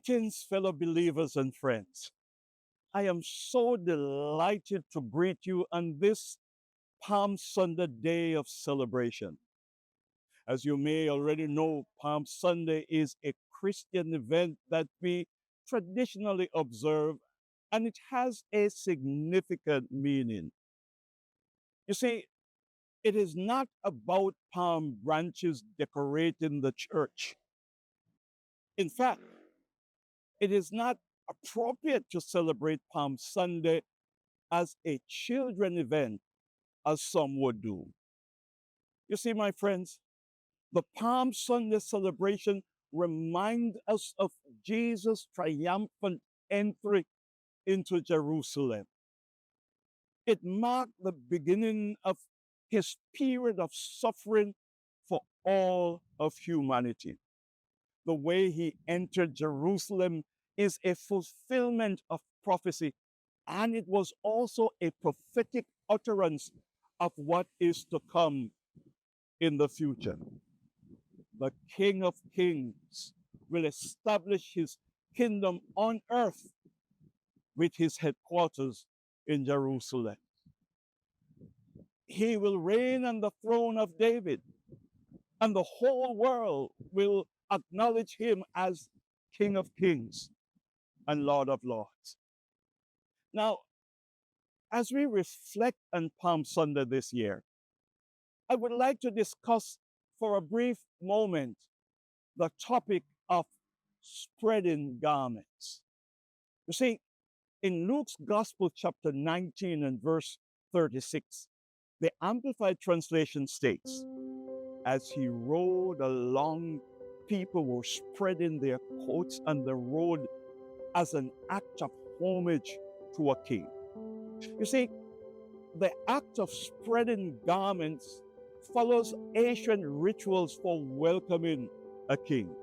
Greetings, fellow believers and friends. I am so delighted to greet you on this Palm Sunday day of celebration. As you may already know, Palm Sunday is a Christian event that we traditionally observe, and it has a significant meaning. You see, it is not about palm branches decorating the church. In fact, it is not appropriate to celebrate Palm Sunday as a children event, as some would do. You see, my friends, the Palm Sunday celebration reminds us of Jesus' triumphant entry into Jerusalem. It marked the beginning of his period of suffering for all of humanity. The way he entered Jerusalem is a fulfillment of prophecy, and it was also a prophetic utterance of what is to come in the future. The King of Kings will establish his kingdom on earth with his headquarters in Jerusalem. He will reign on the throne of David, and the whole world will acknowledge him as King of Kings and Lord of Lords. Now, as we reflect on Palm Sunday this year, I would like to discuss for a brief moment the topic of spreading garments. You see, in Luke's Gospel, chapter 19 and verse 36, the Amplified Translation states, as he rode along, people were spreading their coats on the road as an act of homage to a king. You see, the act of spreading garments follows ancient rituals for welcoming a king.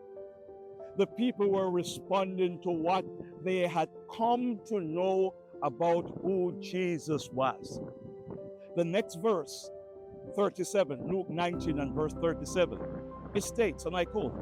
The people were responding to what they had come to know about who Jesus was. The next verse, 37, Luke 19 and verse 37, it states, and I quote,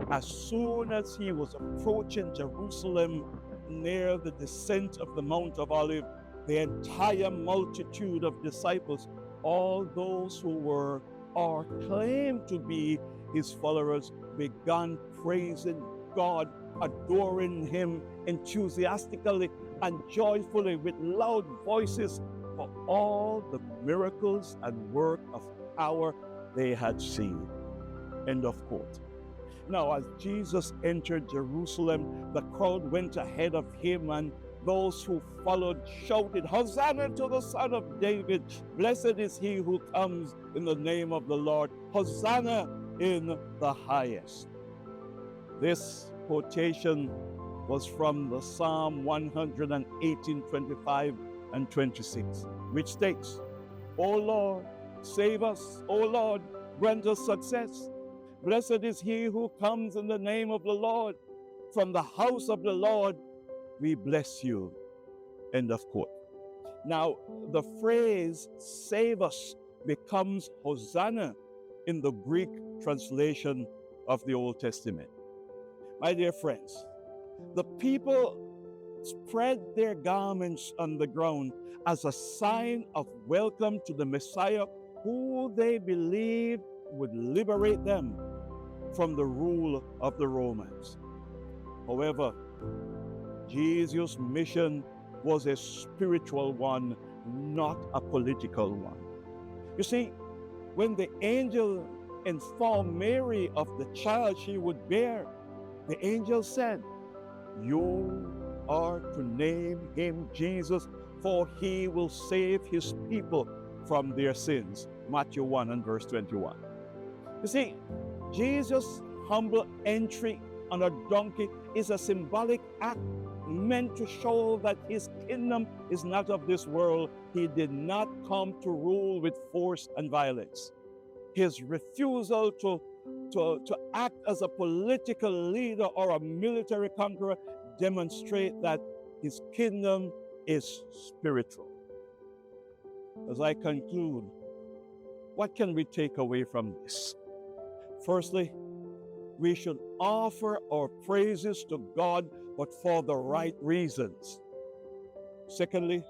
as soon as he was approaching Jerusalem near the descent of the Mount of Olives, the entire multitude of disciples, all those who were or claimed to be his followers, began praising God, adoring him enthusiastically and joyfully with loud voices for all the miracles and work of power they had seen. End of quote. Now, as Jesus entered Jerusalem, the crowd went ahead of him, and those who followed shouted, Hosanna to the Son of David! Blessed is he who comes in the name of the Lord! Hosanna in the highest! This quotation was from the Psalm 118, 25 and 26, which states, O Lord, save us. O Lord, grant us success. Blessed is he who comes in the name of the Lord. From the house of the Lord, we bless you. End of quote. Now, the phrase save us becomes Hosanna in the Greek translation of the Old Testament. My dear friends, the people spread their garments on the ground as a sign of welcome to the Messiah who they believed would liberate them from the rule of the Romans. However, Jesus' mission was a spiritual one, not a political one. You see, when the angel informed Mary of the child she would bear, the angel said, you are to name him Jesus, for he will save his people from their sins. Matthew 1 and verse 21. You see, Jesus' humble entry on a donkey is a symbolic act meant to show that his kingdom is not of this world. He did not come to rule with force and violence. His refusal to act as a political leader or a military conqueror demonstrate that his kingdom is spiritual. As I conclude, what can we take away from this? Firstly, we should offer our praises to God, but for the right reasons. Secondly,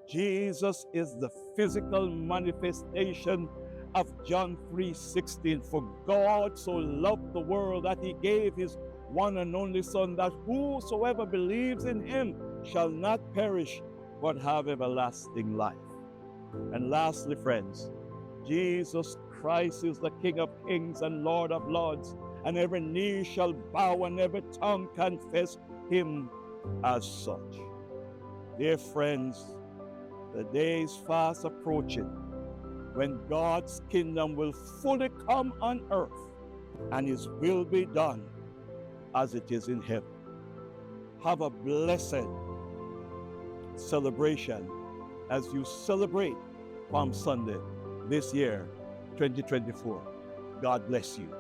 Jesus is the physical manifestation of John 3:16. For God so loved the world that he gave his one and only Son, that whosoever believes in him shall not perish, but have everlasting life. And lastly, friends, Jesus Christ is the King of kings and Lord of lords, and every knee shall bow and every tongue confess him as such. Dear friends, the day is fast approaching when God's kingdom will fully come on earth and his will be done as it is in heaven. Have a blessed celebration as you celebrate Palm Sunday this year, 2024. God bless you.